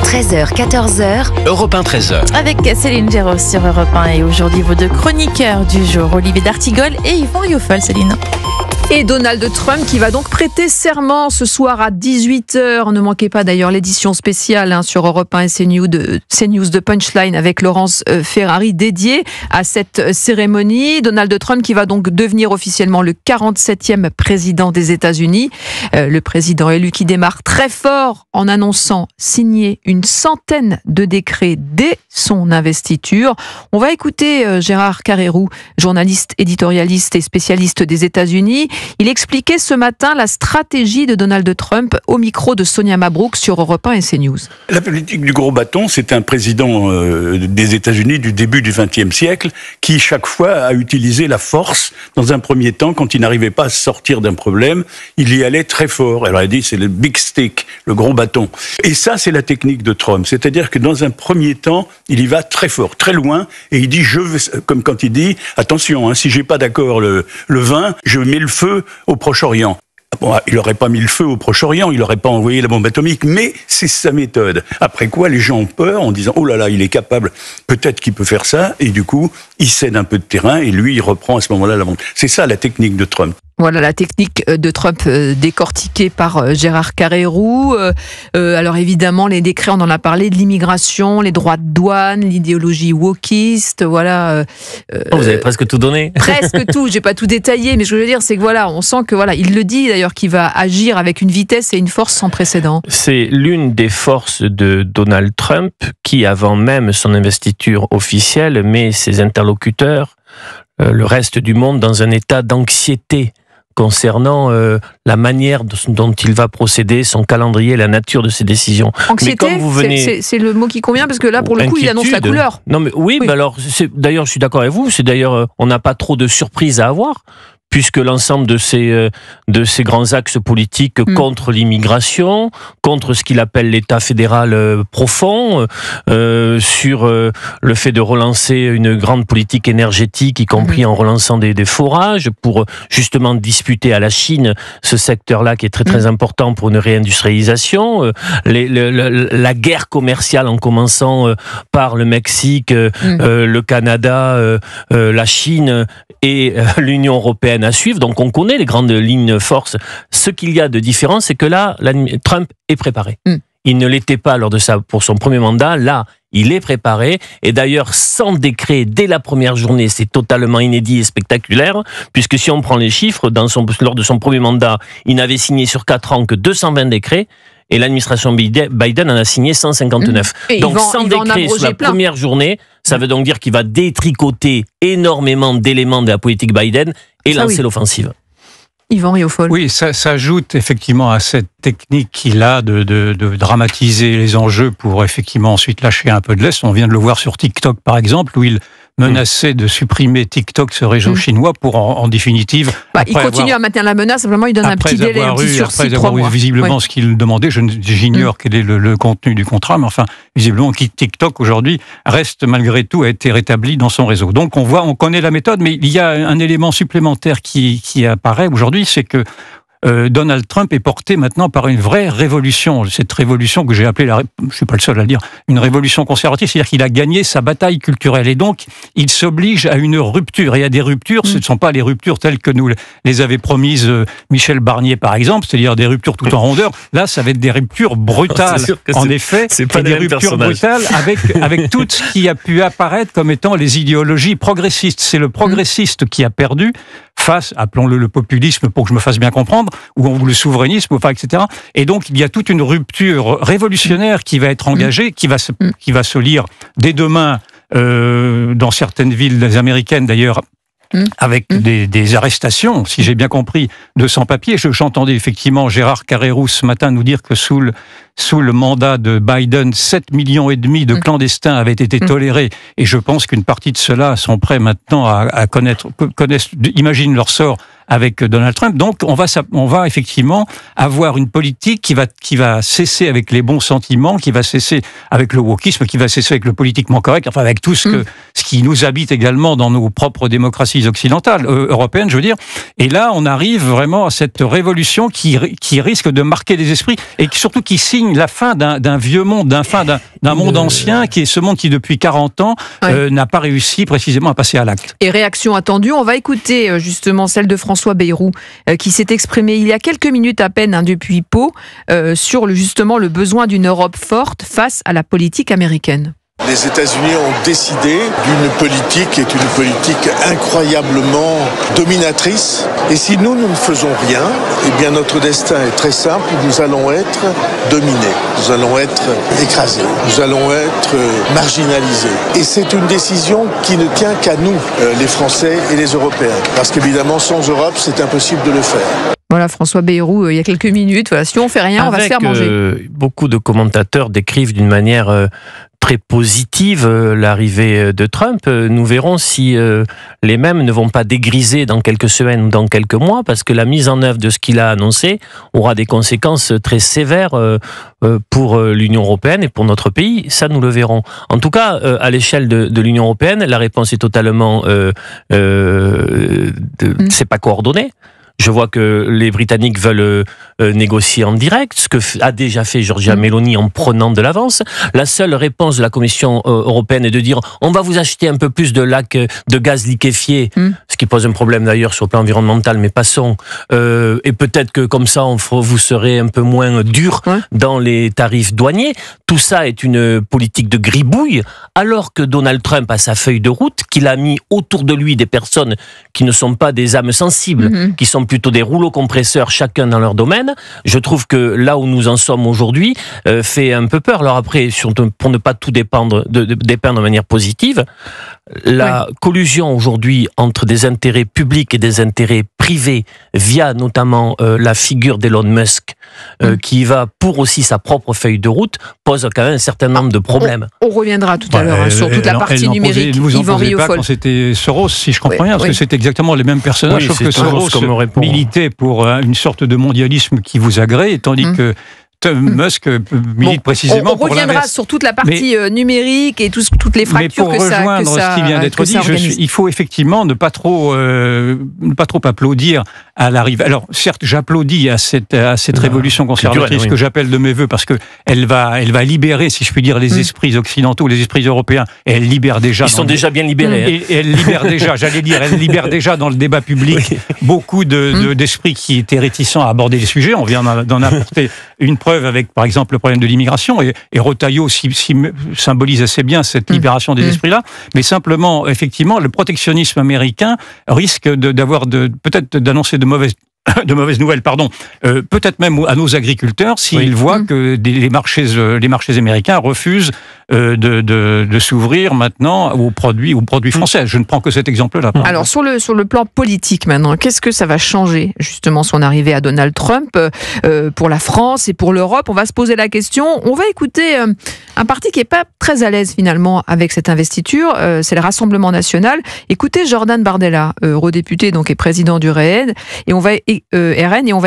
13h, 14h. Europe 1, 13h. Avec Céline Géraud sur Europe 1 et aujourd'hui vos deux chroniqueurs du jour, Olivier d'Artigol et Yvan Rioufol. Céline. Et Donald Trump qui va donc prêter serment ce soir à 18h. Ne manquez pas d'ailleurs l'édition spéciale sur Europe 1 et CNews de Punchline avec Laurence Ferrari dédiée à cette cérémonie. Donald Trump qui va donc devenir officiellement le 47e président des États-Unis. Le président élu qui démarre très fort en annonçant signer une centaine de décrets dès son investiture. On va écouter Gérard Carrérou, journaliste, éditorialiste et spécialiste des États-Unis. Il expliquait ce matin la stratégie de Donald Trump au micro de Sonia Mabrouk sur Europe 1 et CNews. La politique du gros bâton, c'est un président des États-Unis du début du XXe siècle qui, chaque fois, a utilisé la force. Dans un premier temps, quand il n'arrivait pas à sortir d'un problème, il y allait très fort. Alors, il a dit, c'est le big stick, le gros bâton. Et ça, c'est la technique de Trump. C'est-à-dire que dans un premier temps, il y va très fort, très loin, et il dit, comme quand il dit, attention, si j'ai pas d'accord le vin, je mets le feu au Proche-Orient. Bon, il n'aurait pas mis le feu au Proche-Orient, il n'aurait pas envoyé la bombe atomique, mais c'est sa méthode. Après quoi, les gens ont peur en disant « Oh là là, il est capable, peut-être qu'il peut faire ça », et du coup, il cède un peu de terrain, et lui, il reprend à ce moment-là la bombe. C'est ça la technique de Trump. Voilà la technique de Trump décortiquée par Gérard Carrérou. Alors évidemment, les décrets, on en a parlé, de l'immigration, les droits de douane, l'idéologie wokiste, voilà. Vous avez presque tout donné. Presque tout, j'ai pas tout détaillé, mais ce que je veux dire, c'est que voilà, on sent que voilà, il le dit d'ailleurs qu'il va agir avec une vitesse et une force sans précédent. C'est l'une des forces de Donald Trump qui, avant même son investiture officielle, met ses interlocuteurs, le reste du monde, dans un état d'anxiété concernant la manière dont il va procéder, son calendrier, la nature de ses décisions. Anxiété, mais comme vous venez... c'est le mot qui convient, parce que là, pour le coup, il annonce la couleur. Non, mais oui. Mais alors, d'ailleurs, je suis d'accord avec vous, c'est d'ailleurs, on n'a pas trop de surprises à avoir, puisque l'ensemble de ces grands axes politiques contre l'immigration, contre ce qu'il appelle l'État fédéral profond, sur le fait de relancer une grande politique énergétique, y compris en relançant des forages, pour justement disputer à la Chine ce secteur-là qui est très très important pour une réindustrialisation, la guerre commerciale en commençant par le Mexique, le Canada, la Chine et l'Union européenne à suivre. Donc on connaît les grandes lignes forces. Ce qu'il y a de différent, c'est que là, Trump est préparé. Il ne l'était pas pour son premier mandat. Là, il est préparé. Et d'ailleurs, sans décret, dès la première journée, c'est totalement inédit et spectaculaire, puisque si on prend les chiffres, lors de son premier mandat, il n'avait signé sur 4 ans que 220 décrets. Et l'administration Biden en a signé 159. Donc sans décret sur la première journée, ça veut donc dire qu'il va détricoter énormément d'éléments de la politique Biden et lancer l'offensive. Yvan Rioufol. Oui, ça s'ajoute effectivement à cette technique qu'il a de dramatiser les enjeux pour effectivement ensuite lâcher un peu de lest. On vient de le voir sur TikTok par exemple, où il menaçait de supprimer TiKTok, ce réseau chinois, pour en définitive... il continue à maintenir la menace, simplement il donne un petit délai, un petit sursis de 3 mois. Après avoir eu visiblement ce qu'il demandait, j'ignore quel est le contenu du contrat, mais enfin, visiblement, TikTok aujourd'hui reste malgré tout, a été rétabli dans son réseau. Donc on connaît la méthode, mais il y a un élément supplémentaire qui apparaît aujourd'hui, c'est que Donald Trump est porté maintenant par une vraie révolution. Cette révolution que j'ai appelée, je suis pas le seul à le dire, une révolution conservatrice, c'est-à-dire qu'il a gagné sa bataille culturelle. Et donc, il s'oblige à une rupture. Et à des ruptures, ce ne sont pas les ruptures telles que nous les avait promises Michel Barnier, par exemple, c'est-à-dire des ruptures tout en rondeur. Là, ça va être des ruptures brutales, en effet. C'est pas des ruptures brutales avec tout ce qui a pu apparaître comme étant les idéologies progressistes. C'est le progressiste qui a perdu face, appelons-le le populisme pour que je me fasse bien comprendre, ou le souverainisme, enfin, etc. Et donc, il y a toute une rupture révolutionnaire qui va être engagée, qui va se lire dès demain dans certaines villes américaines, d'ailleurs, avec des arrestations, si j'ai bien compris, de sans-papiers. J'entendais effectivement Gérard Carrérou ce matin nous dire que sous le mandat de Biden, 7,5 millions de clandestins avaient été tolérés. Et je pense qu'une partie de ceux-là sont prêts maintenant à imaginent leur sort avec Donald Trump. Donc on va effectivement avoir une politique qui va cesser avec les bons sentiments, qui va cesser avec le wokisme, qui va cesser avec le politiquement correct, enfin avec tout ce qui nous habite également dans nos propres démocraties occidentales, européennes, je veux dire. Et là, on arrive vraiment à cette révolution qui risque de marquer les esprits et surtout qui signe la fin d'un vieux monde, d'un monde ancien, qui est ce monde qui depuis 40 ans n'a pas réussi précisément à passer à l'acte. Et réaction attendue, on va écouter justement celle de François Bayrou qui s'est exprimé il y a quelques minutes à peine depuis Pau sur justement le besoin d'une Europe forte face à la politique américaine. Les États-Unis ont décidé d'une politique qui est une politique incroyablement dominatrice. Et si nous ne faisons rien, eh bien notre destin est très simple. Nous allons être dominés, nous allons être écrasés, nous allons être marginalisés. Et c'est une décision qui ne tient qu'à nous, les Français et les Européens. Parce qu'évidemment, sans Europe, c'est impossible de le faire. Voilà, François Bayrou, il y a quelques minutes. Voilà, si on fait rien, on va se faire manger. Beaucoup de commentateurs décrivent d'une manière très positive l'arrivée de Trump. Nous verrons si les mêmes ne vont pas dégriser dans quelques semaines ou dans quelques mois, parce que la mise en œuvre de ce qu'il a annoncé aura des conséquences très sévères pour l'Union européenne et pour notre pays. Ça, nous le verrons. En tout cas, à l'échelle de l'Union européenne, la réponse est totalement... c'est pas coordonné. Je vois que les Britanniques veulent négocier en direct, ce que a déjà fait Giorgia Meloni en prenant de l'avance. La seule réponse de la Commission européenne est de dire on va vous acheter un peu plus de gaz liquéfié, ce qui pose un problème d'ailleurs sur le plan environnemental, mais passons. Et peut-être que comme ça, vous serez un peu moins dur dans les tarifs douaniers. Tout ça est une politique de gribouille, alors que Donald Trump a sa feuille de route, qu'il a mis autour de lui des personnes qui ne sont pas des âmes sensibles, qui sont plutôt des rouleaux compresseurs, chacun dans leur domaine. Je trouve que là où nous en sommes aujourd'hui fait un peu peur. Alors après, pour ne pas tout dépeindre de manière positive, la collusion aujourd'hui entre des intérêts publics et des intérêts privés, via notamment la figure d'Elon Musk, qui va pour aussi sa propre feuille de route, pose quand même un certain nombre de problèmes. On reviendra tout à l'heure sur toute la partie numérique. Vous en posez pas quand c'était Soros, si je comprends bien, parce que c'est exactement les mêmes personnages, sauf que Soros militait pour une sorte de mondialisme qui vous agrée, tandis que Musk milite précisément pour l'inverse. On reviendra sur toute la partie numérique et toutes les fractures que ça... Mais pour rejoindre ce qui vient d'être dit, il faut effectivement ne pas trop applaudir à l'arrivée. Alors, certes, j'applaudis à cette révolution conservatrice que j'appelle de mes voeux, parce que elle va libérer, si je puis dire, les esprits occidentaux, les esprits européens, et elle libère déjà... Ils sont déjà bien libérés. Et elle libère déjà, elle libère déjà dans le débat public beaucoup d'esprits qui étaient réticents à aborder les sujets. On vient d'en apporter une preuve avec, par exemple, le problème de l'immigration, et Rotaillot symbolise assez bien cette libération des esprits-là, mais simplement, effectivement, le protectionnisme américain risque peut-être d'annoncer de mauvaises nouvelles, peut-être même à nos agriculteurs s'ils voient que les marchés américains refusent de s'ouvrir maintenant aux produits français. Je ne prends que cet exemple-là. Alors sur le plan politique maintenant, qu'est-ce que ça va changer justement son arrivée à Donald Trump pour la France et pour l'Europe? On va se poser la question. On va écouter un parti qui n'est pas très à l'aise finalement avec cette investiture. C'est le Rassemblement National. Écoutez Jordan Bardella, eurodéputé donc et président du RN, et on va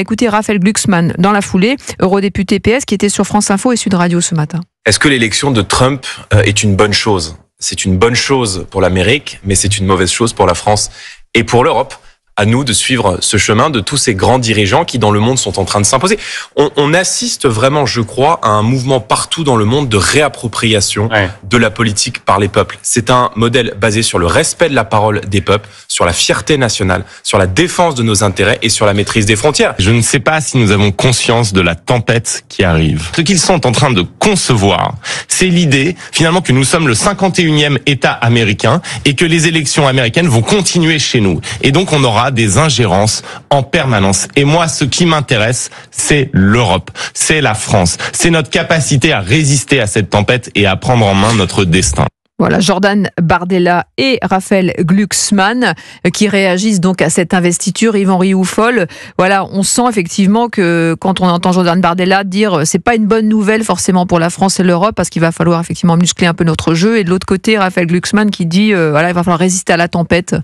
écouter Raphaël Glucksmann dans la foulée, eurodéputé PS qui était sur France Info et Sud Radio ce matin. Est-ce que l'élection de Trump est une bonne chose? C'est une bonne chose pour l'Amérique, mais c'est une mauvaise chose pour la France et pour l'Europe. À nous de suivre ce chemin de tous ces grands dirigeants qui, dans le monde, sont en train de s'imposer. On assiste vraiment, je crois, à un mouvement partout dans le monde de réappropriation de la politique par les peuples. C'est un modèle basé sur le respect de la parole des peuples, sur la fierté nationale, sur la défense de nos intérêts et sur la maîtrise des frontières. Je ne sais pas si nous avons conscience de la tempête qui arrive. Ce qu'ils sont en train de concevoir, c'est l'idée, finalement, que nous sommes le 51e État américain et que les élections américaines vont continuer chez nous. Et donc, on aura des ingérences en permanence. Et moi, ce qui m'intéresse, c'est l'Europe, c'est la France, c'est notre capacité à résister à cette tempête et à prendre en main notre destin. Voilà, Jordan Bardella et Raphaël Glucksmann qui réagissent donc à cette investiture. Yvan Rioufol, voilà, on sent effectivement que quand on entend Jordan Bardella dire c'est pas une bonne nouvelle forcément pour la France et l'Europe parce qu'il va falloir effectivement muscler un peu notre jeu. Et de l'autre côté, Raphaël Glucksmann qui dit voilà, il va falloir résister à la tempête.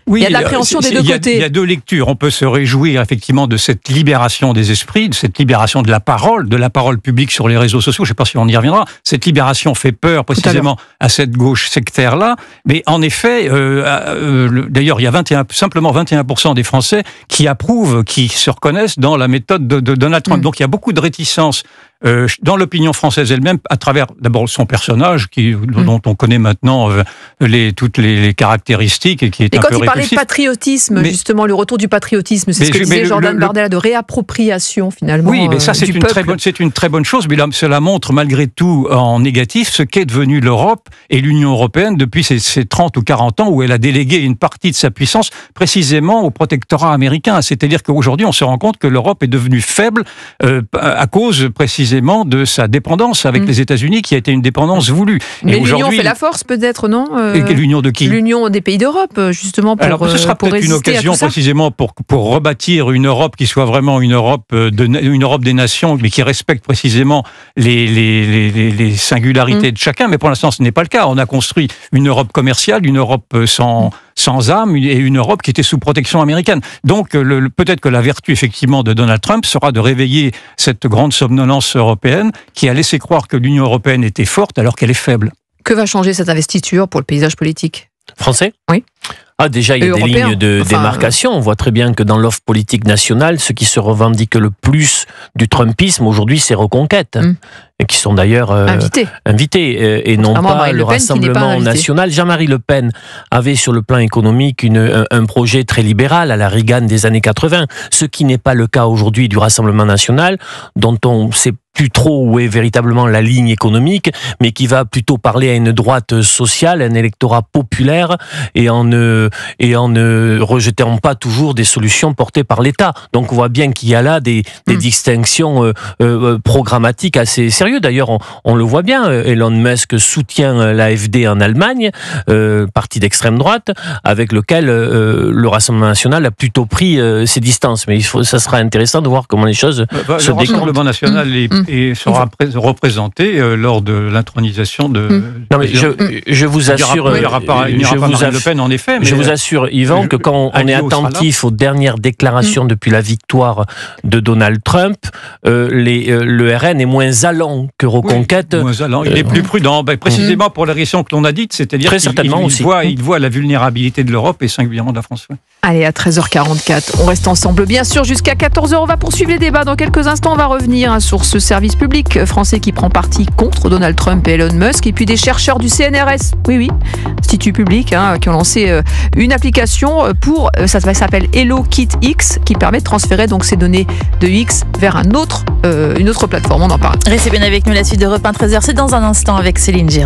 Oui, il y a de l'appréhension des deux côtés. Il y a deux lectures. On peut se réjouir effectivement de cette libération des esprits, de cette libération de la parole publique sur les réseaux sociaux. Je ne sais pas si on y reviendra. Cette libération fait peur précisément à cette gauche sectaire-là. Mais en effet, d'ailleurs, il y a simplement 21% des Français qui approuvent, qui se reconnaissent dans la méthode de Donald Trump. Donc il y a beaucoup de réticence dans l'opinion française elle-même, à travers d'abord son personnage, dont on connaît maintenant toutes les caractéristiques et qui est un peu répulsif. Et quand il parlait de patriotisme, justement, le retour du patriotisme, c'est ce que disait Jordan Bardella, de réappropriation finalement. Oui, mais ça c'est une très bonne chose, mais là, cela montre malgré tout en négatif ce qu'est devenue l'Europe et l'Union européenne depuis ces 30 ou 40 ans où elle a délégué une partie de sa puissance précisément au protectorat américain. C'est-à-dire qu'aujourd'hui on se rend compte que l'Europe est devenue faible à cause précisément de sa dépendance avec les États-Unis, qui a été une dépendance voulue. Mais l'Union fait la force, peut-être, non L'Union de qui? L'Union des pays d'Europe, justement, pour Alors, ce sera peut-être une occasion, précisément, pour rebâtir une Europe qui soit vraiment une Europe des nations, mais qui respecte précisément les singularités de chacun. Mais pour l'instant, ce n'est pas le cas. On a construit une Europe commerciale, une Europe sans âme, et une Europe qui était sous protection américaine. Donc, peut-être que la vertu, effectivement, de Donald Trump sera de réveiller cette grande somnolence européenne qui a laissé croire que l'Union européenne était forte alors qu'elle est faible. Que va changer cette investiture pour le paysage politique français? Oui. Déjà, il y a des lignes de démarcation. On voit très bien que dans l'offre politique nationale, ce qui se revendique le plus du Trumpisme aujourd'hui, c'est Reconquête. Et qui sont d'ailleurs invités et non pas le Rassemblement national. Jean-Marie Le Pen avait sur le plan économique un projet très libéral à la Reagan des années 80, ce qui n'est pas le cas aujourd'hui du Rassemblement national, dont on sait plus trop où est véritablement la ligne économique, mais qui va plutôt parler à une droite sociale, un électorat populaire, et en ne rejetant pas toujours des solutions portées par l'État. Donc on voit bien qu'il y a là des distinctions programmatiques assez sérieuses. D'ailleurs, on le voit bien, Elon Musk soutient l'AfD en Allemagne, parti d'extrême droite, avec lequel le Rassemblement national a plutôt pris ses distances. Mais ça sera intéressant de voir comment les choses se décomptent. Le Rassemblement national sera représenté lors de l'intronisation de... Non, mais je vous assure... Il n'y aura pas Marine Le Pen, en effet. Mais je vous assure, Yvan, que quand on est attentif aux dernières déclarations depuis la victoire de Donald Trump, le RN est moins allant que Reconquête. Oui, moins allant. Il est plus prudent, précisément pour la raison que l'on a dite, c'est-à-dire qu'il voit la vulnérabilité de l'Europe et singulièrement de la France. Oui. Allez, à 13h44, on reste ensemble bien sûr jusqu'à 14h. On va poursuivre les débats. Dans quelques instants, on va revenir sur ce service public français qui prend parti contre Donald Trump et Elon Musk, et puis des chercheurs du CNRS, oui, Institut public, qui ont lancé une application pour, ça s'appelle Hello Kit X, qui permet de transférer donc ces données de X vers une autre plateforme. On en parle. Restez bien avec nous, la suite de Europe 1 13h, c'est dans un instant avec Céline Giraud.